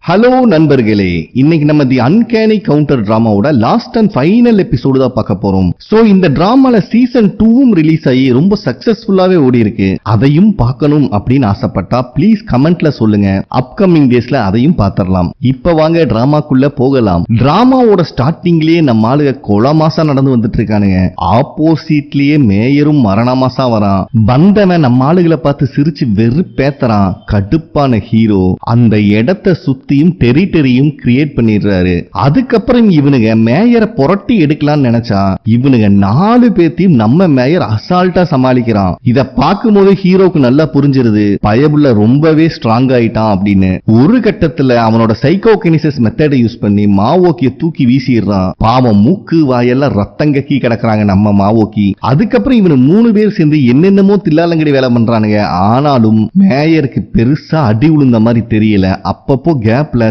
Hello நண்பர்களே, இன்னைக்கு நம்ம தி அன்கேனி கவுண்டர் டிராமாவோட லாஸ்ட் அண்ட் ஃபைனல் எபிசோடு தான் பார்க்க போறோம். சோ இந்த டிராமால சீசன் 2ம் ரிலீஸ் ஆகி ரொம்ப சக்சஸ்ஃபுல்லாவே ஓடி இருக்கு. அதையும் பார்க்கணும் அப்படின்னு ஆசைப்பட்டா ப்ளீஸ் கமெண்ட்ல சொல்லுங்க. அப்கமிங் டேஸ்ல அதையும் பார்த்தரலாம். இப்ப வாங்க டிராமாக்குள்ள போகலாம். டிராமாவோட ஸ்டார்டிங்லயே நம்ம ஆளுங்க கொலமாசா நடந்து வந்துட்டு இருக்கானுங்க. ஆப்போசிட்லயே மேயரும் மரணமாசா வரான். வந்தவன் நம்ம ஆளுகளை பார்த்து சிரிச்சு வெறுப்பேத்தறான். கடுப்பான ஹீரோ அந்த இடத்தை சுத்தி டெரிட்டரியும் கிரியேட் பண்ணிடுறாரு. அதுக்கப்புறம் இவனுங்க மேயரை புரட்டி எடுக்கலாம்னு நினைச்சா இவனுங்க 4 பேத்தையும் நம்ம மேயர் அசால்ட்டா சமாளிக்கிறான். இத பார்க்கும்போது ஹீரோக்கு நல்லா புரிஞ்சிருது பயபுள்ள ரொம்பவே ஸ்ட்ராங் ஆயிட்டான் அப்படின்னு. ஒரு கட்டத்துல அவனோட சைக்கோகினிசிஸ் மெத்தடை யூஸ் பண்ணி மாவோக்கிய தூக்கி வீசிடுறான். பாவம் மூக்கு வாயெல்லாம் ரத்தம் கக்கி கிடக்குறாங்க நம்ம மாவோக்கி. அதுக்கப்புறம் இவனு 3 பேர் சேர்ந்து என்னென்னமோ தில்லாலங்கடி வேலை பண்றானுங்க. ஆனாலும் மேயருக்கு பெருசா அடி விழுந்த மாதிரி தெரியல. அப்பப்போ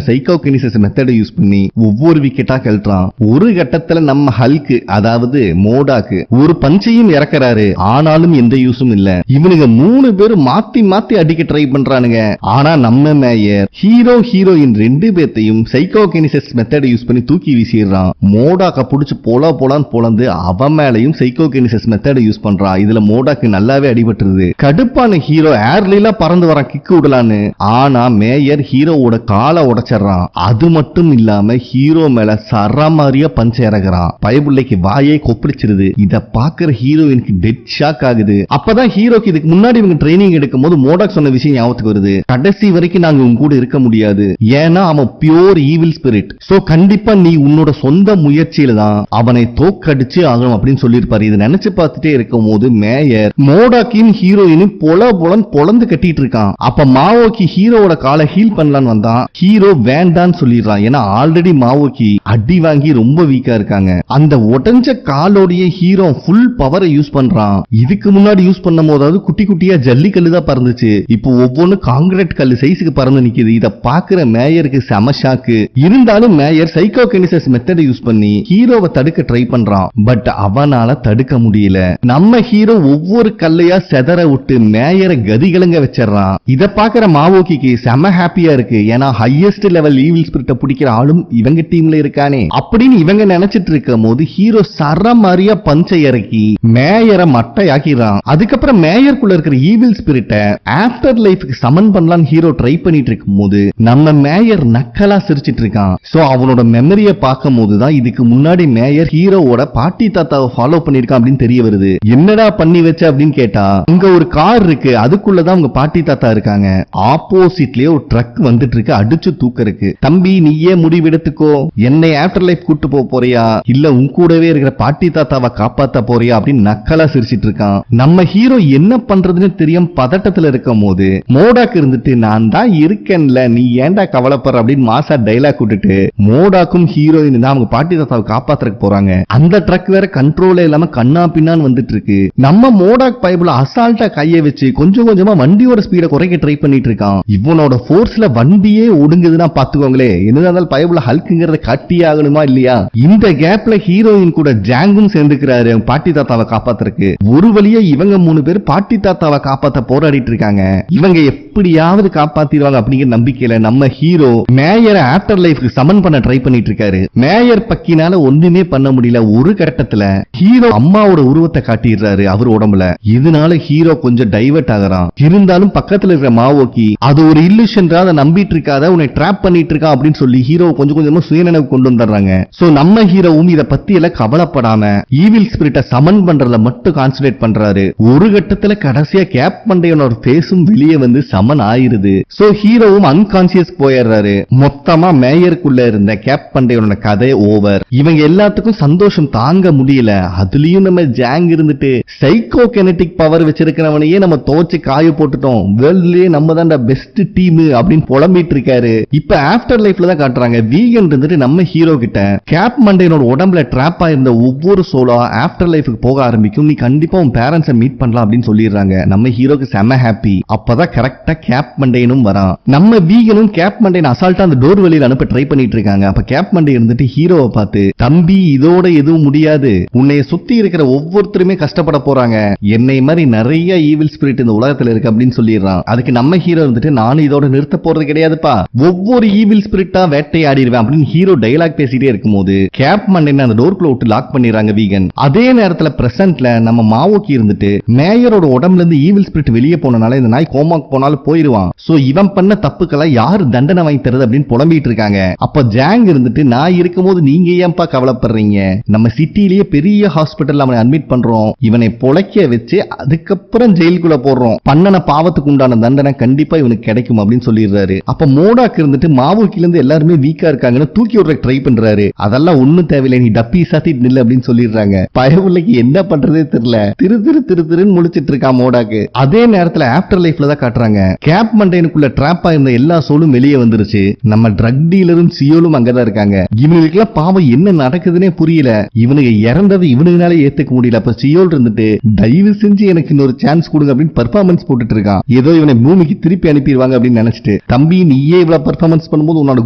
சைக்கோகினிசிஸ் மெத்தடை யூஸ் பண்ணி ஒவ்வொரு விக்கெட்டா கழட்டுறான். ஒரு கட்டத்துல நம்ம ஹல்க் அதாவது மோடாக்கு ஒரு பஞ்சையும் இறக்குறாரு. ஆனாலும் எந்த யூஸும் இல்ல. இவனுங்க 3 பேரும் மாத்தி மாத்தி அடிக்க ட்ரை பண்றானுங்க. ஆனா நம்ம மேயர் ஹீரோயின் 2 பேத்தையும் சைக்கோகினிசிஸ் மெத்தடை யூஸ் பண்ணி தூக்கி வீசிடுறான். மோடாக்க புடிச்சு போலான்னு பொளந்து அவன் மேலையும் சைக்கோகினிசிஸ் மெத்தடை யூஸ் பண்றான். இதுல மோடாக்கு நல்லாவே அடிபட்டுருது. கடுப்பான ஹீரோ ஏர்ல பறந்து வரான் கிக்கு விடலான்னு. ஆனா மேயர் ஹீரோவோட காலை உடைச்சிடறான். அது மட்டும் இல்லாம ஹீரோ மேல சரமாரியா பஞ்ச இறங்குறான். பயபுள்ளைக்கு வாயே கொப்பளிச்சிருது. இத பாக்குற ஹீரோயினுக்கு டெட் ஷாக் ஆகுது. அப்பதான் ஹீரோக்கு இதுக்கு முன்னாடி இவங்க ட்ரைனிங் எடுக்கும் போது மோடாக் சொன்ன விஷயம் ஞாபகத்துக்கு வருது. கடைசி வரைக்கும் நாங்க உங்க கூட இருக்க முடியாது. ஏன்னா அவன் பியூர் ஈவில் ஸ்பிரிட். சோ கண்டிப்பா நீ உன்னோட சொந்த முயற்சியில தான் அவனை தோக்கடிச்சு ஆகணும் அப்படின்னு சொல்லியிருப்பாரு. இதை நினைச்சு பார்த்துட்டே இருக்கும் போது மேயர் மோடாக்கின் ஹீரோயினும் பொலன்னு பொளந்து கட்டிட்டு இருக்கான். அப்ப மாவோக்கி ஹீரோவோட காலை ஹீல் பண்ணலான்னு வந்தான். ஹீரோ வேண்டான்னு சொல்லிடுறான். ஏன்னா ஆல்ரெடி மாவோக்கி அடி வாங்கி ரொம்ப வீக்கா இருக்காங்க. அந்த உடஞ்ச காலோடைய ஹீரோ ஃபுல் பவரை யூஸ் பண்றான். இதுக்கு முன்னாடி யூஸ் பண்ணும் போதாவது குட்டி குட்டியா ஜல்லி கல்லு தான் பறந்துச்சு. இப்போ ஒவ்வொன்னு காங்கிரீட் கல்லு சைஸுக்கு பறந்து நிக்குது. இத பாக்குற மேயருக்கு செம ஷாக்கு. இருந்தாலும் மேயர் சைக்கோகினிசிஸ் மெத்தடை யூஸ் பண்ணி ஹீரோவை தடுக்க ட்ரை பண்றான். பட் அவனால தடுக்க முடியல. நம்ம ஹீரோ ஒவ்வொரு கல்லையா செதற விட்டு மேயரை கதிகலங்க வச்சிடறான். இத பாக்குற மாவோக்கிக்கு செம ஹாப்பியா இருக்கு. ஏன்னா ஹையஸ்ட் லெவல் ஈவில் ஸ்பிரிட்ட பிடிக்கிற ஆளும் இவங்க டீம்ல இருக்கானே அப்படின்னு இவங்க நினைச்சிட்டு இருக்கும் போது ஹீரோ சரமாரியா பஞ்சை இறக்கி மேயரை மட்டையாக்கிறான். அதுக்கப்புறம் மேயருக்குள்ள இருக்கிற ஈவில் ஸ்பிரிட்ட ஆஃப்டர் லைஃப்க்கு சமன் பண்ணலாம்னு ஹீரோ ட்ரை பண்ணிட்டு இருக்கும் போது நம்ம மேயர் நக்கலா சிரிச்சிட்டு இருக்கான். சோ அவனோட மெமரியை பார்க்கும் போதுதான் இதுக்கு முன்னாடி மேயர் ஹீரோவோட பாட்டி தாத்தாவை ஃபாலோ பண்ணிருக்கான் அப்படின்னு தெரிய வருது. என்னடா பண்ணி வச்ச அப்படின்னு கேட்டா அங்க ஒரு கார் இருக்கு. அதுக்குள்ளதான் உங்க பாட்டி தாத்தா இருக்காங்க. ஆப்போசிட்லயே ஒரு ட்ரக் வந்துட்டு இருக்கு. அடிச்சு தூக்க இருக்கு. தம்பி நீயே முடிவெடுத்துக்கோ. என்னை ஆஃப்டர் லைஃப் கூட்டு போறியா இல்ல உன் கூடவே இருக்கிற பாட்டி தாத்தாவை காப்பாத்த போறியா அப்படின்னு நக்கலா சிரிச்சிட்டு இருக்கான். நம்ம ஹீரோ என்ன பண்றதுன்னு தெரியும் பதட்டத்துல இருக்கும் போது மோடாக்கு இருந்துட்டு நான் தான் இருக்கேன்ல நீ ஏன்டா கவலைப்படுற அப்படின்னு மாசா டைலாக் விட்டுட்டு மோடாக்கும் ஹீரோயின் தான் அவங்க பாட்டி தாத்தாவை காப்பாத்துறதுக்கு போறாங்க. அந்த ட்ரக் வேற கண்ட்ரோலே இல்லாம கண்ணா பின்னான்னு வந்துட்டு இருக்கு. நம்ம மோடாக் பைபிள் அசால்ட்டா கையை வச்சு கொஞ்சம் கொஞ்சமா வண்டியோட ஸ்பீட குறைக்க ட்ரை பண்ணிட்டு இருக்கான். இவனோட போர்ஸ்ல வண்டியே ஒடுங்குதுன்னா பாத்துக்கோங்களே. என்னதான் பயபுல ஹல்க்ங்கிறத கட்டியே ஆகணுமா இல்லையா? இந்த கேப்ல ஹீரோயின் கூட ஜாங்கும் சேர்ந்துக்கிறாரு பாட்டி தாத்தாவை காப்பாத்துறதுக்கு. ஒரு வழியா இவங்க 3 பேர் பாட்டி தாத்தாவை காப்பாத்த போராடிட்டு இருக்காங்க. இவங்க எப்படியாவது காப்பாத்திடுவாங்க அப்படிங்கிற நம்பிக்கையில நம்ம ஹீரோ மேயரை ஆஃப்டர் லைஃப்க்கு சமன் பண்ண ட்ரை பண்ணிட்டு இருக்காரு. மேயர் பக்கினால ஒண்ணுமே பண்ண முடியல. ஒரு கட்டத்துல ஹீரோ அம்மாவோட உருவத்தை காட்டிடுறாரு அவர் உடம்புல. இதனால ஹீரோ கொஞ்சம் டைவர்ட் ஆகிறான். இருந்தாலும் பக்கத்துல இருக்கிற மாவோக்கி அது ஒரு இல்லூஷன் நம்பிட்டு இருக்காத உன்னை ட்ராப் பண்ணிட்டு இருக்கான் அப்படின்னு சொல்லி ஹீரோ கொஞ்சம் கொஞ்சமா சுயநினைவு கொண்டு வந்துடுறாங்க. சோ நம்ம ஹீரோவும் இத பத்தி எல்லாம் கவலைப்படாம ஈவில் ஸ்பிரிட்ட சமன் பண்றதுல மட்டும் கான்சென்ட்ரேட் பண்றாரு. ஒரு கட்டத்துல கடைசியா கேப் மண்டையோட ஃபேஸும் வெளியே வந்து சமன் ஆயிருது. சோ ஹீரோவும் அன்கான்சியஸ் போயிடுறாரு. மொத்தமா மேயருக்குள்ள இருந்த கேப் மண்டையோட கதை ஓவர். இவங்க எல்லாத்துக்கும் சந்தோஷம் தாங்க முடியல. அதுலயும் நம்ம ஜாங் இருந்துட்டு சைக்கோ கெனடிக் பவர் வச்சிருக்கிறவனையே நம்ம தோச்சு காய போட்டுட்டோம். வேர்ல்ட்லயே நம்ம தான் பெஸ்ட் டீம் அப்படின்னு புலம்பிட்டு இருக்காரு. இப்ப ஆஃப்டர் லைஃப்ல தான் காட்டுறாங்க. வீகன் இருந்துட்டு நம்ம ஹீரோ கிட்ட கேப் மண்டையோட உடம்புல ட்ராப் ஆயிருந்த ஒவ்வொரு சோலா ஆஃப்டர் லைஃப்க்கு போக ஆரம்பிக்கும். நீ கண்டிப்பா உன் பேரண்ட்ஸை மீட் பண்ணலாம் அப்படின்னு சொல்லிடுறாங்க. நம்ம ஹீரோக்கு செம ஹாப்பி. அப்பதான் கரெக்டா கேப் மண்டையனும் வரான். நம்ம வீகனும் கேப் மண்டையன் அசால்ட்டா அந்த டோர் வெளியில அனுப்ப ட்ரை பண்ணிட்டு இருக்காங்க. அப்ப கேப் மண்டை இருந்துட்டு ஹீரோவை பார்த்து தம்பி இதோட எதுவும் முடியாது. உன்னைய சுத்தி இருக்கிற ஒவ்வொருத்தருமே கஷ்டப்பட போறாங்க. என்னை மாதிரி நிறைய ஈவில் ஸ்பிரிட் இந்த உலகத்துல இருக்கு அப்படின்னு சொல்லிடுறான். அதுக்கு நம்ம ஹீரோ இருந்துட்டு நானும் இதோட நிறுத்த போறது கிடையாதுப்பா. ஒவ்வொரு ஈவில் ஸ்பிரிட்டா வேட்டையாடிடுவேன் அப்படின்னு ஹீரோ டயலாக் பேசிட்டே இருக்கும்போது கேப் மண்டேன் அந்த டோர்க்குள்ள விட்டு லாக் பண்ணிடுறாங்க வீகன். அதே நேரத்துல பிரசன்ட்ல நம்ம மாவோக்கி இருந்துட்டு மேயரோட உடம்புல இருந்து ஈவில் ஸ்பிரிட் வெளியே போனனால இந்த நாய் கோமாக்கு போனாலும் போயிருவான். சோ இவன் பண்ண தப்புக்கெல்லாம் யாரு தண்டனை வாங்கி தருது அப்படின்னு புலம்பிட்டு இருக்காங்க. அப்ப ஜாங் இருந்துட்டு நான் இருக்கும்போது நீங்க ஏன்பா கவலைப்படுறீங்க, நம்ம சிட்டிலேயே பெரிய ஹாஸ்பிட்டல் அவனை அட்மிட் பண்றோம், இவனை பொழைக்க வச்சு அதுக்கப்புறம் ஜெயிலுக்குள்ள போடுறோம், பண்ணன பாவத்துக்கு உண்டான தண்டனை கண்டிப்பா இவனுக்கு கிடைக்கும் அப்படின்னு சொல்லிடுறாரு. அப்ப மோடாக்கு இருந்துட்டு மாவோக்கில இருந்து எல்லாருமே வீக்கா இருக்காங்கன்னு தூக்கி விடுற ட்ரை பண்றாரு. அதெல்லாம் ஒண்ணும் தேவையில்லை, நீ டப்பி சாத்திட்டு நில்லு அப்படின்னு சொல்லிடுறாங்க. பயவுள்ளைக்கு என்ன பண்றதே தெரியல, திரு திரு திரு திருன்னு முழிச்சிட்டு இருக்கான் மோடாக்கு. அதே நேரத்துல ஆஃப்டர் லைஃப்ல தான் காட்டுறாங்க கேப் மண்டேனுக்குள்ள ட்ராப் ஆயிருந்த எல்லா சோலும் வெளியே வந்துருச்சு. நம்ம ட்ரக் டீலரும் சியோலும் அங்கதான் இருக்காங்க. இவனுக்குலாம் பாவம் என்ன நடக்குதுன்னே புரியல. இவனுக்கு இறந்தது இவனுக்குனாலே ஏத்துக்க முடியல. அப்ப சியோல் இருந்துட்டு தயவு செஞ்சு எனக்கு இன்னொரு சான்ஸ் கொடுங்க அப்படின்னு பர்ஃபார்மன்ஸ் போட்டுட்டு இருக்கான். ஏதோ இவனை பூமிக்கு திருப்பி அனுப்பிடுவாங்க அப்படின்னு நினைச்சிட்டு, தம்பி நீயே இவ்வளவு பர்ஃபார்மன்ஸ் பண்ணும்போது உன்னோட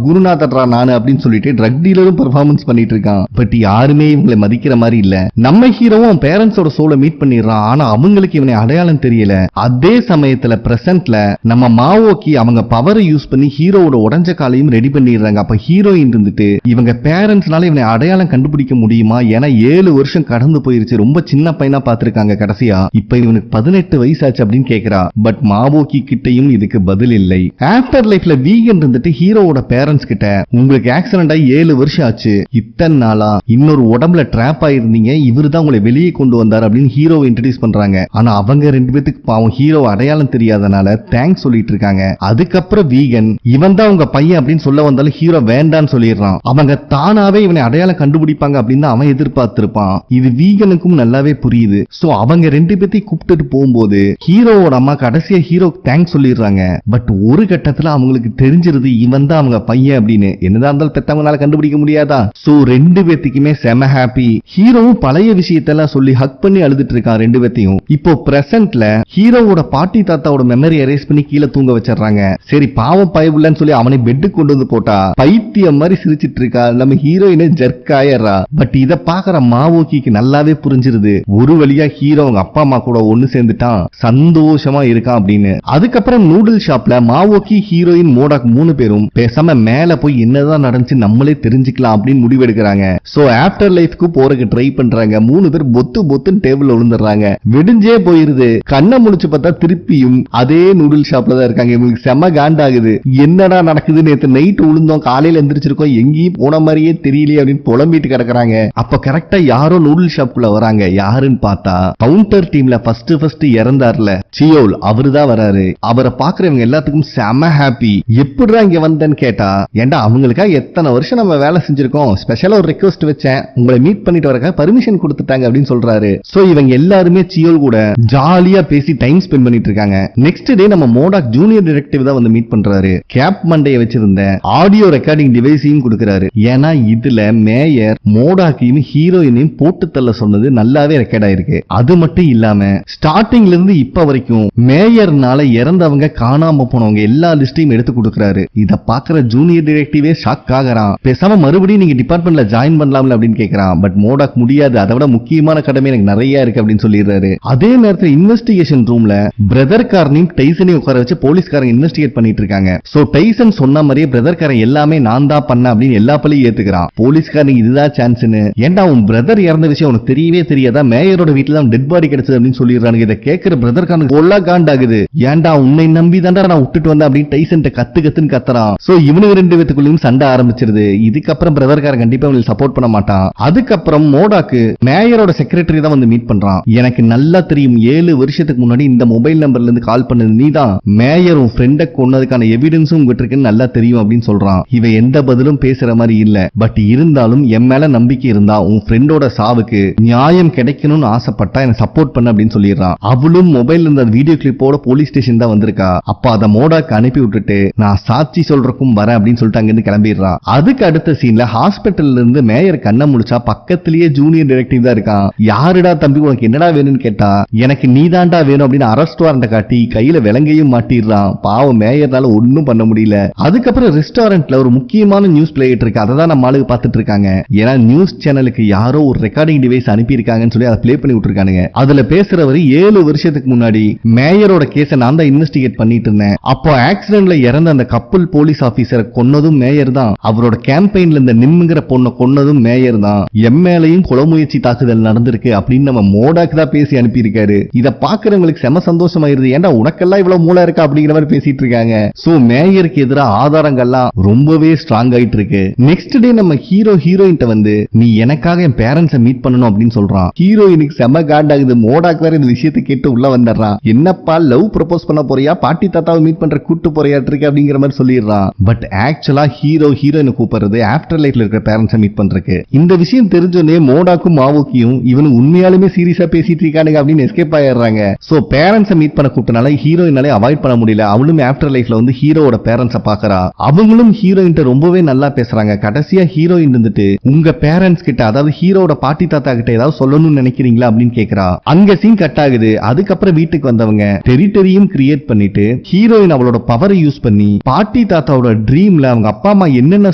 குருநாதரா நானு அப்படின்னு சொல்லிட்டு ட்ரக் டீலரும் பர்ஃபார்மன்ஸ் பண்ணிட்டு இருக்கான். பட் யாருமே இவங்களை மதிக்கிற மாதிரி இல்ல. நம்ம ஹீரோவும் பேரண்ட்ஸோட சோலை மீட் பண்ணிடுறான். ஆனா அவங்களுக்கு இவனை அடையாளம் தெரியல. அதே சமயத்துல பிரசன்ட்ல நம்ம மாவோக்கி அவங்க பவரை யூஸ் பண்ணி ஹீரோவோட உடஞ்ச காலையும் ரெடி பண்ணிடுறாங்க. அப்ப ஹீரோயின் இருந்துட்டு இவங்க பேரண்ட்ஸ்னால இவனை அடையாளம் கண்டுபிடிக்க முடியுமா, ஏன்னா 7 வருஷம் கடந்து போயிருச்சு, ரொம்ப சின்ன பையனா பாத்துருக்காங்க கடைசியா, இப்ப இவனுக்கு 18 வயசாச்சு அப்படின்னு கேக்குறா. பட் மாவோக்கி கிட்டையும் இதுக்கு பதில் இல்லை. ஆஃப்டர் லைஃப்ல வீகன் இருந்துட்டு ஹீரோவோட பேரண்ட்ஸ் கிட்ட உங்களுக்கு ஆக்சிடென்ட் ஆகி 7 வருஷம் ஆச்சு, இத்தனை நாளா இன்னொரு உடம்புல ட்ராப் ஆயிருந்தீங்க, இவரு தான் உங்களை வெளியே கொண்டு வந்தார் அப்படின்னு ஹீரோவை இன்ட்ரோடியூஸ் பண்றாங்க. ஆனா அவங்க 2 பேத்துக்கு பாவம் ஹீரோ அடையாளம் தெரியாதனால தேங்க்ஸ் சொல்லிட்டு இருக்காங்க. அதுக்கப்புறம் வீகன் இவன் தான் உங்க பையன் அப்படின்னு சொல்ல வந்தாலும் ஹீரோ வேண்டான்னு சொல்லிடுறான். அவங்க தானாவே இவனை அடையாளம் கண்டுபிடிப்பாங்க அப்படின்னு அவன் எதிர்பார்த்திருப்பான். இது வீகனுக்கும் நல்லாவே புரியுது. சோ அவங்க 2 பேத்தையும் கூப்பிட்டு போகும்போது ஹீரோவோட அம்மா கடைசியா ஹீரோ தேங்க்ஸ் சொல்லிடுறாங்க. பட் ஒரு கட்டத்துல அவங்களுக்கு தெரிஞ்சிருது இவன் தான் அவங்க பையன் அப்படின்னு. என்னதான் இருந்தாலும் பெத்தவங்களால கண்டுபிடிக்க முடியாதா. சோ 2 பேத்துக்குமே செம ஹாப்பி. ஹீரோவும் பழைய விஷயத்தெல்லாம் சொல்லி ஹக் பண்ணி அழுதுட்டு இருக்கான் 2 பேத்தையும். இப்போ பிரசன்ட்ல ஹீரோவோட பாட்டி தாத்தாவோட மெமரி எரேஸ் பண்ணி கீழே தூங்க வச்சிடறாங்க. சரி பாவம் பயவுள்ளன்னு சொல்லி அவனை பெட்டு கொண்டு வந்து போட்டா பைத்தியம் மாதிரி சிரிச்சிட்டு இருக்கா. நம்ம ஹீரோயினே ஜர்க் ஆயிடுறா. பட் இத பாக்குற மாவோக்கிக்கு நல்லாவே புரிஞ்சிருது ஒரு வழியா ஹீரோ அவங்க அப்பா அம்மா கூட ஒண்ணு சேர்ந்துட்டான், சந்தோஷமா இருக்கான் அப்படின்னு. அதுக்கப்புறம் நூடுல் ஷாப்ல மாவோக்கி ஹீரோயின் மோடாக் 3 பேரும் பேசாம மேல போய் என்னதான் நடந்துச்சு நம்மளே தெரிஞ்சுக்கலாம் அப்படின்னு முடிவெடுக்கிறாங்க. சோ ஆஃப்டர் லைஃப்க்கு போறதுக்கு ட்ரை பண்றாங்க. 3 பேர் பொத்து பொத்துன்னு டேபிள்ல விழுந்துடுறாங்க. விடிஞ்சே போயிருது. கண்ணை முடிச்சு பார்த்தா திருப்பியும் அதே நூடுல் ஷாப்ல தான் இருக்காங்க. இவங்களுக்கு செம காண்டாகுது. என்னடா நடக்குது, நேத்து நைட் விழுந்தோம் காலையில எந்திரிச்சிருக்கோம் எங்கேயும் போன மாதிரியே தெரியலையே அப்படின்னு புலம்பிட்டு கிடக்குறாங்க. அப்ப கரெக்டா யாரோ நூடுல் ஷாப்குள்ள வராங்க. யாருன்னு பார்த்தா கவுண்டர் டீம்ல ஃபர்ஸ்ட் இறந்தார்ல சியோல், அவருதான் வராரு. அவரை பாக்குறவங்க எல்லாத்துக்கும் செம ஹாப்பி. எப்படிதான் இங்க வந்தேன்னு கேட்டா, ஏண்டா அவங்களுக்காக எத்தனை வருஷம் நம்ம வேலை செஞ்சிருக்கோம், ஸ்பெஷலா ஒரு ரிக்வெஸ்ட் வச்சேன், உங்களை மீட் பண்ணிட்டு வரக்க பர்மிஷன் கொடுத்துட்டாங்க அப்படின்னு சொல்றாரு. சோ இவங்க எல்லாருமே சியோல் கூட ஜாலியா பேசி டைம் ஸ்பெண்ட் பண்ணிட்டு இருக்காங்க. நெக்ஸ்ட் டே நம்ம மோடாக் ஜூனியர் டிடெக்டிவ் தான் வந்து மீட் பண்றாரு. கேப் மண்டைய வச்சிருந்த ஆடியோ ரெக்கார்டிங் டிவைஸையும் கொடுக்கிறாரு. ஏன்னா இதுல மேயர் மோடாக்கையும் ஹீரோயினையும் போட்டு தள்ள சொன்னது நல்லாவே ரெக்கார்ட் ஆயிருக்கு. அது மட்டும் இல்லாம ஸ்டார்டிங்ல இருந்து இப்ப வரைக்கும் மேயர்னால இறந்தவங்க காணாம போனவங்க எல்லா லிஸ்டையும் எடுத்து கொடுக்கிறாரு. இத பாக்குற ஜூனியர் டிடெக்டிவே ஷாக் ஆகறான். பேசாம மறுபடியும் நீங்க டிபார்ட்மெண்ட்ல ஜாயின் பண்ணலாம்ல அப்படின்னு கேக்குறான். பட் மோடாக் முடியாது, அதை விட முக்கியமான கடமை எனக்கு நிறைய இருக்கு அப்படின்னு சொல்லிடுறாரு. அதே நேரத்தில் இன்வெஸ்டிகேஷன் ரூம்ல பிரதர் காரனையும் டைசனையும் உட்கார வச்சு போலீஸ்காரங்க இன்வெஸ்டிகேட் பண்ணிட்டு இருக்காங்க. சோ டைசன் சொன்ன மாதிரியே பிரதர் காரன் எல்லாமே நான் தான் பண்ண அப்படின்னு எல்லா பள்ளியும் ஏத்துக்கிறான். போலீஸ்காரங்க இதுதான் சான்ஸ்னு. ஏன்டா உன் பிரதர் இறந்த விஷயம் உனக்கு தெரியவே தெரியாதா, மேயரோட வீட்டுல தான் டெட் பாடி கிடைச்சது அப்படின்னு சொல்லிடுறாங்க. இதை கேட்கிற பிரதர் காரனுக்கு கொல்லா காண்டாகுது. ஏன்டா உன்னை நம்பி தான்டா நான் விட்டுட்டு வந்தேன் அப்படின்னு டைசன் கத்துன்னு கத்துறான். சோ இவனுக்கு 2 பேத்துக்குள்ளயும் சண்டை ஆரம்பிச்சிருது. இதுக்கப்புறம் பிரதர் காரன் கண்டிப்பா அவங்களுக்கு சப்போர்ட் பண்ண மாட்டான். அதுக்கப்புறம் மோடாக்கு மேயரோட செக்ரட்டரி தான் வந்து மீட் பண்றான். எனக்கு நல்லா தெரியும் 7 வருஷத்துக்கு முன்னாடி இந்த மொபைல் நம்பர்ல இருந்து கால் பண்ணது நீதான், மேயரும் ஃப்ரெண்ட கொன்னதுக்கான எவிடன்ஸும் உங்ககிட்ட இருக்குன்னு நல்லா தெரியும் அப்படின்னு சொல்றான். இவன் எந்த பதிலும் பேசுற மாதிரி இல்ல. பட் இருந்தாலும் என் மேல நம்பிக்கை இருந்தா உன் ஃப்ரெண்டோட சாவுக்கு நியாயம் கிடைக்கணும்னு ஆசைப்பட்டா எனக்கு சப்போர்ட் பண்ண அப்படின்னு சொல்லிடுறான். அவளும் மொபைல் இருந்த வீடியோ கிளிப்போட போலீஸ் ஸ்டேஷன் தான் வந்திருக்கா. அப்ப அதை மோடாக்கு அனுப்பி விட்டுட்டு நான் சாட்சி சொல்றக்கும் வரேன் அப்படின்னு சொல்லிட்டு அங்கிருந்து கிளம்பிடுறான். அதுக்கு அடுத்த சீன்ல ஹாஸ்பிட்டல்ல இருந்து மேயர் கண்ணை முடிச்சா பக்கத்திலேயே ஜூனியர் டிடெக்டிவ் தான் இருக்கான். யாருடா தம்பி உனக்கு என்னடா வேணும்னு கேட்டா, எனக்கு நீதாண்டா வேணும் அப்படின்னு அரெஸ்ட் வாரண்ட காட்டி கையில விலங்கையும் மாட்டிடுறான். பாவம் மேயர்னால ஒன்னும் பண்ண முடியல. அதுக்கப்புறம் ரெஸ்டாரண்ட்ல ஒரு முக்கியமான நியூஸ் பிளேட் இருக்கு. அதை தான் நம்ம ஆளுக்கு பார்த்துட்டு இருக்காங்க. ஏன்னா நியூஸ் சேனலுக்கு யாரோ ஒரு ரெக்கார்டிங் டிவைஸ் அனுப்பி இருக்காங்கன்னு சொல்லி அதை பிளே பண்ணி விட்டுருக்கானுங்க. அதுல பேசுறவரு 7 வருஷத்துக்கு முன்னாடி மேயரோட கேஸை நான் தான் இன்வெஸ்டிகேட் பண்ணிட்டு இருந்தேன். அப்போ ஆக்சிடென்ட்ல இறந்த அந்த கப்பல் போலீஸ் ஆபீசரை கொன்னதும் மேயர் தான், அவரோட கேம்பெயின்ல இந்த நிம்ங்கிற பொண்ணை கொன்னதும் மேயர் தான், எம்எல்ஏயும் கொலை முயற்சி தாக்குதல் நடந்திருக்கு அப்படின்னு நம்ம மோடாக்கு தான் பேசி அனுப்பியிருக்காரு. இத பாக்குறவங்களுக்கு செம சந்தோஷமாயிருது. ஏன்டா உனக்கெல்லாம் இவ்வளவு மூளை இருக்கா அப்படிங்கிற மாதிரி பேசிட்டு இருக்காங்க. சோ மேயருக்கு எதிராக ஆதாரங்கள்லாம் ரொம்பவே ஸ்ட்ராங் ஆயிட்டு இருக்கு. நெக்ஸ்ட் டே நம்ம ஹீரோயின்ட்ட வந்து நீ எனக்காக என் பேரண்ட்ஸை மீட் பண்ணணும் அப்படின்னு சொல்றான். ஹீரோயினுக்கு செம காண்டாகுது. மோடாக்கு வேற இந்த விஷயத்தை கேட்டு உள்ள வந்துடுறான். என்னப்பா லவ் ப்ரப்போஸ் பண்ண போறியா, பாட்டி தாத்தாவை மீட் பண்ற கூட்டு போறியாட்டு இருக்கு அப்படிங்கிற மாதிரி சொல்லிடுறான். பட் ஆக்சுவலா ஹீரோயினை கூப்பிடுறது ஆஃப்டர் லைஃப்ல இருக்கிற பேரண்ட்ஸை மீட் பண்றதுக்கு. இந்த விஷயம் தெரிஞ்சோடனே மோடாக்கும் மாவோக்கியும் இவனு உண்மையாலுமே சீரியஸா பேசிட்டு இருக்கானுங்க அப்படின்னு எஸ்கேப் ஆயிடுறாங்க. சோ பேரண்ட்ஸை மீட் பண்ண கூப்பிட்டனால ஹீரோயினாலே அவாய்ட் பண்ண முடியல. அவளுமே ஆஃப்டர் லைஃப்ல வந்து ஹீரோவோட பேரண்ட்ஸை பாக்குறா. அவங்களும் ஹீரோயின்ட்ட ரொம்பவே நல்லா பேசுறாங்க. கடைசியா ஹீரோயின் இருந்துட்டு உங்க பேரண்ட்ஸ் கிட்ட, அதாவது ஹீரோட பாட்டி தாத்தா கிட்ட ஏதாவது சொல்லணும்னு நினைக்கிறீங்களா அப்படின்னு கேக்குறா. அங்க சீன் கட் ஆகுது. அதுக்கப்புறம் வீட்டுக்கு வந்தவங்க டெரிட்டரியும் கிரியேட் பண்ணிட்டு ஹீரோயின் அவளோட பவரை யூஸ் பண்ணி பாட்டி தாத்தாவோட ட்ரீம்ல அவங்க அப்பா அம்மா என்னென்ன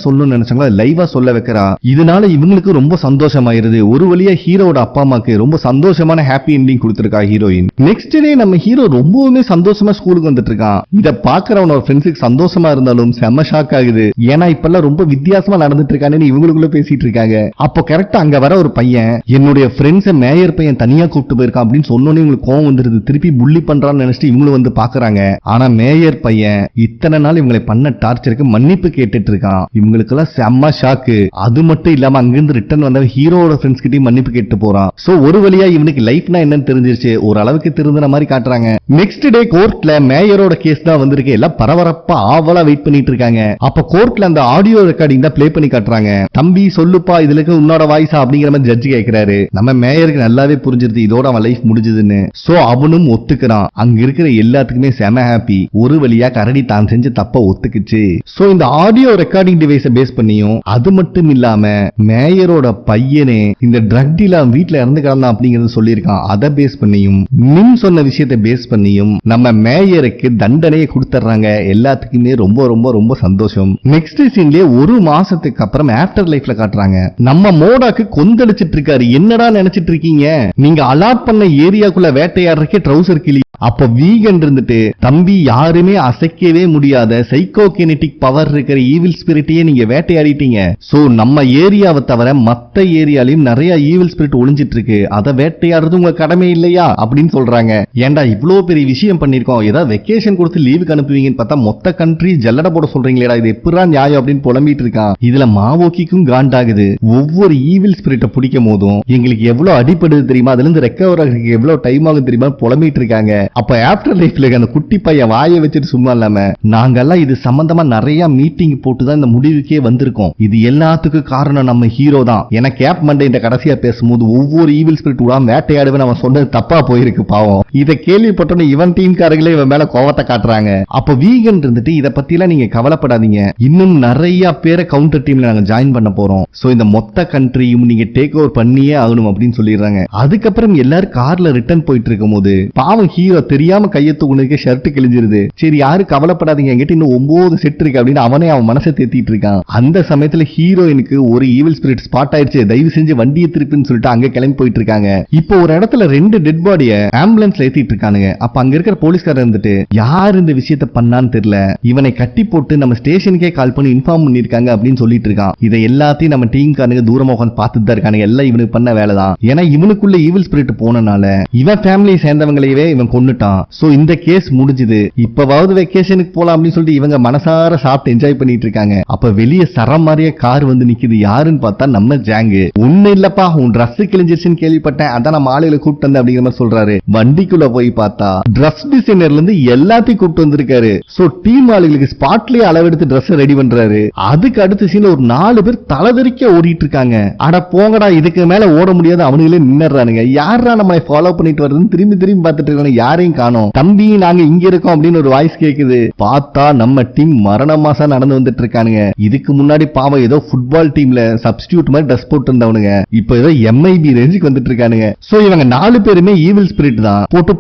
சொல்லணும்னு நினைச்சாங்களோ லைவா சொல்ல வைக்கிறா. இதனால இவங்களுக்கு ரொம்ப சந்தோஷமாயிருது. ஒரு வழியா ஹீரோட அப்பா அம்மாக்கு ரொம்ப சந்தோஷமான ஹாப்பி எண்டிங் கொடுத்திருக்கா ஹீரோயின். நெக்ஸ்ட் டே நம்ம ஹீரோ ரொம்பவுமே சந்தோஷமா ஸ்கூலுக்கு வந்துட்டு இருக்கான். இத பாக்குறவனோட ஃப்ரெண்ட்ஸுக்கு சந்தோஷமா இருந்தாலும் செம்ம ஷாக் ஆகுது. ஏன்னா இப்பெல்லாம் ரொம்ப வித்தியாசமா நடந்துட்டு இருக்கானு இவங்களுக்குள்ள பேசிட்டு இருக்காங்க. அப்போ கரெக்டா அங்க வர ஒரு பையன் என்னுடைய ஃப்ரெண்ட்ஸ மேயர் பையன் தனியா கூப்பிட்டு போயிருக்கான் அப்படின்னு சொன்னோன்னே இவங்களுக்கு கோவம் வந்துருது. திருப்பி புள்ளி பண்றான்னு நினைச்சிட்டு இவங்களும் வந்து பாக்குறாங்க. ஆனா மேயர் பையன் இத்தனை நாள் இவங்களை பண்ண டார்ச்சருக்கு மன்னிப்பு கேட்டுட்டு இருக்கான். இவங்களுக்கு எல்லாம் செம்ம ஷாக்கு. அது மட்டும் இல்லாம அங்கிருந்து ரிட்டர்ன் வந்த ஹீரோட ஃப்ரெண்ட்ஸ் கிட்டயும் மன்னிப்பு கேட்டு போறான். சோ ஒரு வழியா இவனுக்கு லைஃப்னா என்னன்னு தெரிஞ்சிருச்சு. ஒரு அளவுக்கு திருந்தின மாதிரி காட்டுறாங்க. நெக்ஸ்ட் டே கோர்ட்ல மேயரோட கேஸ் தான் வந்திருக்கு. எல்லாம் பரபரப்பா ஆவலா வெயிட் பண்ணிட்டு இருக்காங்க. அப்ப கோர்ட்ல அந்த ஆடியோ ரெக்கார்டிங் தான் ப்ளே பண்ணி காட்டுறாங்க. தம்பி சொல்லுப்பா இதுல இருக்க உன்னோட வாய்ஸா அப்படிங்கிற மாதிரி ஜட்ஜி கேட்கிறாரு. நம்ம மேயருக்கு நல்லாவே புரிஞ்சிருது இதோட அவன் லைஃப் முடிஞ்சதுன்னு. சோ அவனும் ஒத்துக்கிறான். அங்க இருக்கிற எல்லாத்துக்குமே செம ஹாப்பி. ஒரு வழியா கரடி தான் செஞ்ச தப்ப ஒத்துக்குச்சு. சோ இந்த ஆடியோ ரெக்கார்டிங் டிவைஸை பேஸ் பண்ணியும், அது மட்டும் இல்லாம மேயரோட பையனே இந்த ட்ரக் டீல வீட்டுல இறந்து கிடந்தான் அப்படிங்கறது சொல்லியிருக்கான். அதை பேஸ் பண்ணியும் நிம் சொன்ன விஷயத்தை பேஸ் பண்ணியும் நம்ம மேயருக்கு தண்டனையை கொடுத்துறாங்க. எல்லாத்துக்குமே ரொம்ப ரொம்ப ரொம்ப சந்தோஷம். நெக்ஸ்ட் சீன்லயே ஒரு மாசத்துக்கு அப்புறம் ஆஃப்டர் லைஃப்ல காட்டுறாங்க. நம்ம மோடாக்கு கொந்தளிச்சிட்டு இருக்காரு. என்னடா நினைச்சிட்டு இருக்கீங்க, நீங்க அலாட் பண்ண ஏரியாக்குள்ள வேட்டையாடுறக்கே ட்ரௌசர் கிளி. அப்ப வீகன் இருந்துட்டு தம்பி யாருமே அசைக்கவே முடியாத சைக்கோகினெட்டிக் பவர் இருக்கிற ஈவில் ஸ்பிரிட்டையே நீங்க வேட்டையாடிட்டீங்க. சோ நம்ம ஏரியாவை தவிர மத்த ஏரியாலையும் நிறைய ஈவில் ஸ்பிரிட் ஒளிஞ்சிட்டு இருக்கு. அதை வேட்டையாடுறது உங்க கடமை இல்லையா அப்படின்னு சொல்றாங்க. ஏண்டா இவ்வளவு பெரிய விஷயம் பண்ணிருக்கோம், ஏதாவது வெக்கேஷன் கொடுத்து லீவுக்கு அனுப்புவீங்கன்னு பார்த்தா மொத்த கண்ட்ரி ஜல்லட போட சொல்றீங்களேடா, இது எப்படா நியாயம் அப்படின்னு புலம்பிட்டு இருக்கான். இதுல மாவோக்கிக்கும் காண்டாகுது. ஒவ்வொரு ஈவில் ஸ்பிரிட்டை பிடிக்கும் போதும் எங்களுக்கு எவ்வளவு அடிப்படுது தெரியுமா, அதுல இருந்து ரெக்கவர் ஆகிறதுக்கு எவ்வளவு டைம் ஆகும் தெரியுமா புலம்பிட்டு இருக்காங்க. அப்ப ஆஃப்டர் லைஃப்ல அந்த குட்டி பையன் வாயை வச்சுட்டு சும்மா இல்லாம நாங்கெல்லாம் இது சம்பந்தமா நிறைய மீட்டிங் போட்டுதான் இந்த முடிவுக்கே வந்திருக்கோம். இது எல்லாத்துக்கும் காரணம் நம்ம ஹீரோ தான். என கேப் மண்டே இந்த கடைசியா பேசும்போது ஒவ்வொரு ஈவில் ஸ்பிரிட் விடாம வேட்டையாடுவேன் அவன் சொன்னது தப்பா போயிருக்கு பாவம். இதை கேள்விப்பட்டோன்னு இவன் டீம்காரங்களே இவன் மேல கோவத்தை காட்டுறாங்க. அப்ப வீகன் இருந்துட்டு இதை பத்தி எல்லாம் நீங்க கவலைப்படாதீங்க, இன்னும் நிறைய பேரை கவுண்டர் டீம்ல நாங்க ஜாயின் பண்ண போறோம். சோ இந்த மொத்த கண்ட்ரியும் நீங்க டேக் ஓவர் பண்ணியே ஆகணும் அப்படின்னு சொல்லிடுறாங்க. அதுக்கப்புறம் எல்லாரும் கார்ல ரிட்டர்ன் போயிட்டு இருக்கும் போது பாவம் ஹீரோ தெரியாம கையை தூக்குனதுக்கு ஷர்ட் கிழிஞ்சிருது. சரி யாரு கவலைப்படாதீங்க, என்கிட்ட இன்னும் 9 செட் இருக்கு அப்படின்னு அவனே அவன் மனசை தேத்திட்டு இருக்கான். அந்த சமயத்துல ஹீரோயினுக்கு ஒரு ஈவில் ஸ்பிரிட் ஸ்பாட் ஆயிடுச்சு, தயவு செஞ்சு வண்டியை திருப்பின்னு சொல்லிட்டு அங்க கிளம்பி போயிட்டு இருக்காங்க. இப்போ ஒரு இடத்துல 2 டெட் பாடிய ஆம்புலன்ஸ்ல ஏத்திட்டு இருக்கானுங்க. அப்ப அங்க இருக்கிற போலீஸ்காரர் இருந்துட்டு யார் இந்த விஷயத்தை பண்ணான்னு தெரியல, இவனை கட்டி போட்டு நம்ம ஸ்டேஷனுக்கே கால் பண்ணி இன்ஃபார்ம் பண்ணிருக்காங்க அப்படின்னு சொல்லிட்டு இருக்கான். இதை எல்லாத்தையும் நம்ம டீம் காரங்க தூரமா உட்காந்து பார்த்துட்டு தான் இருக்கானுங்க. எல்லாம் இவனுக்கு பண்ண வேலை தான். ஏன்னா இவனுக்குள்ள ஈவில் ஸ்பிரிட் போனனால இவன் ஃபேமிலி சேர்ந்தவங்களையே இவன் கொன்னுட்டான். சோ இந்த கேஸ் முடிஞ்சது. இப்பவாவது வெக்கேஷனுக்கு போலாம் அப்படின்னு சொல்லிட்டு இவங்க மனசார சாப்பிட்டு என்ஜாய் பண்ணிட்டு இருக்காங்க. அப்ப வெளியே சரம் மாதிரியே கார் வந்து நிக்குது. யாருன்னு பார்த்தா நம்ம ஜாங்கு. ஒண்ணு இல்லப்பா உன் டிரஸ் கிழிஞ்சிருச்சுன்னு கேள்விப்பட்டேன், அதான் நம்ம ஆளுகளை கூப்பிட்டு வந்தேன் அப்படிங்கிற மாதிரி சொல்றாரு. வண்டிக்குள்ள போய் பார்த்தா டிரஸ் டிசைனர்ல இருந்து எல்லாத்தையும் கூப்பிட்டு வந்திருக்காரு. சோ டீம் ஆளுகளுக்கு ஸ்பாட்லயே அளவெடுத்து டிரஸ் ரெடி பண்றாரு. அதுக்கு அடுத்த சீன்ல ஒரு 4 பேர் தலைதறிக்க ஓடிட்டு இருக்காங்க. அட போங்கடா இதுக்கு மேல ஓட முடியாது, அவனுங்களே நின்னுறானுங்க. யாரா நம்மளை ஃபாலோ பண்ணிட்டு வருதுன்னு திரும்பி திரும்பி பார்த்துட்டு இருக்காங்க. யாரையும் காணோம். தம்பி நாங்க இங்க இருக்கோம் அப்படின்னு ஒரு வாய்ஸ் கேக்குது. பார்த்தா நம்ம டீம் மரண மாசா நடந்து வந்துட்டு இருக்கானுங்க. இதுக்கு முன்னாடி பாவம் ஏதோ ஃபுட்பால் டீம்ல சப்ஸ்டிடியூட் மாதிரி ட்ரெஸ் போட்டு இருந்தவனுங்க இப்ப ஏதோ MIB ரேஞ்சுக்கு வந்துட்டு இருக்கானுங்க. சோ இவங்க 4 பேருமே ஈவில் ஸ்பிரிட் தான். போட்டு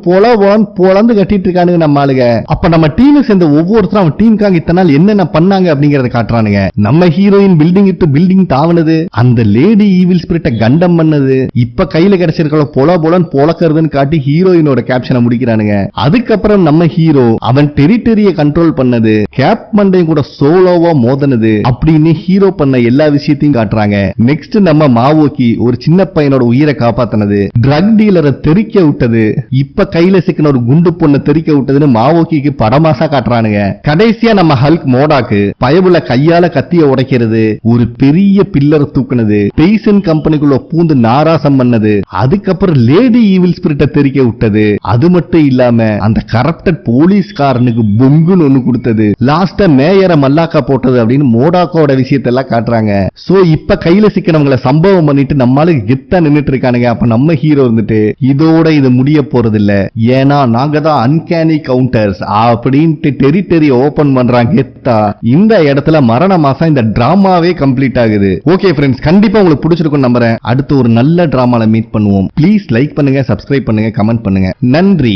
போலந்து கட்டிட்டு இருக்கானுங்க நம்ம ஆளுங்க. அப்ப நம்ம டீம் சேர்ந்த ஒவ்வொருத்தரும் அவன் டீமுக்காக இத்தனை நாள் என்னென்ன பண்ணாங்க அப்படிங்கறத காட்டுறானுங்க. நம்ம ஹீரோயின் பில்டிங் டு பில்டிங் தாவனது, அந்த லேடி ஈவில் ஸ்பிரிட்ட கண்டம் பண்ணது, இப்ப கையில கிடைச்சிருக்க போலன்னு பொழக்கிறதுன்னு காட்டி ஹீரோயினோட கேப்ஷனை முடிக்கிறாங்க. முடிக்கிறானுங்க. அதுக்கப்புறம் நம்ம ஹீரோ அவன் டெரிட்டரிய கண்ட்ரோல் பண்ணது, கேப் மண்டையும் கூட சோலோவா மோதனது அப்படின்னு ஹீரோ பண்ண எல்லா விஷயத்தையும் காட்டுறாங்க. நெக்ஸ்ட் நம்ம மாவோக்கி ஒரு சின்ன பையனோட உயிரை காப்பாத்தினது, ட்ரக் டீலரை தெறிக்க விட்டது, இப்ப கையில சிக்கின ஒரு குண்டு பொண்ணை தெறிக்க விட்டதுன்னு மாவோக்கிக்கு படமாசா காட்டுறானுங்க. கடைசியா நம்ம ஹல்க் மோடாக்கு பயவுல கையால கத்திய உடைக்கிறது, ஒரு பெரிய பில்லர் தூக்குனது, பெய்சன் கம்பெனிக்குள்ள பூந்து நாராசம் பண்ணது, அதுக்கப்புறம் லேடி ஈவில் ஸ்பிரிட்ட தெறிக்க விட்டது. அது மட்டும் இல்லாம அந்த கரப்டட் போலீஸ்காரனுக்கு பொங்குன்னு ஒண்ணு கொடுத்தது, லாஸ்டா மேயரை மல்லாக்கா போட்டது அப்படின்னு மோடாக்கோட விஷயத்தெல்லாம் காட்டுறாங்க. சோ இப்ப கையில சிக்கினவங்களை சம்பவம் பண்ணிட்டு நம்மளுக்கு கெத்தா நின்னுட்டு இருக்கானுங்க. அப்ப நம்ம ஹீரோ இருந்துட்டு இதோட இது முடிய போறது இல்ல, ஏன்னா நாங்க தான் அன்கேனி கவுண்டர்ஸ் அப்படின்ட்டு டெரிட்டரி ஓபன் பண்றாங்க கெத்தா. இந்த இடத்துல மரண மாசம் இந்த டிராமாவே கம்ப்ளீட் ஆகுது. ஓகே ஃப்ரெண்ட்ஸ், கண்டிப்பா உங்களுக்கு பிடிச்சிருக்கும் நம்புறேன். அடுத்து ஒரு நல்ல டிராமால மீட் பண்ணுவோம். ப்ளீஸ் லைக் பண்ணுங்க, சப்ஸ்கிரைப் பண்ணுங்க, கமெண்ட் பண்ணுங்க. நன்றி.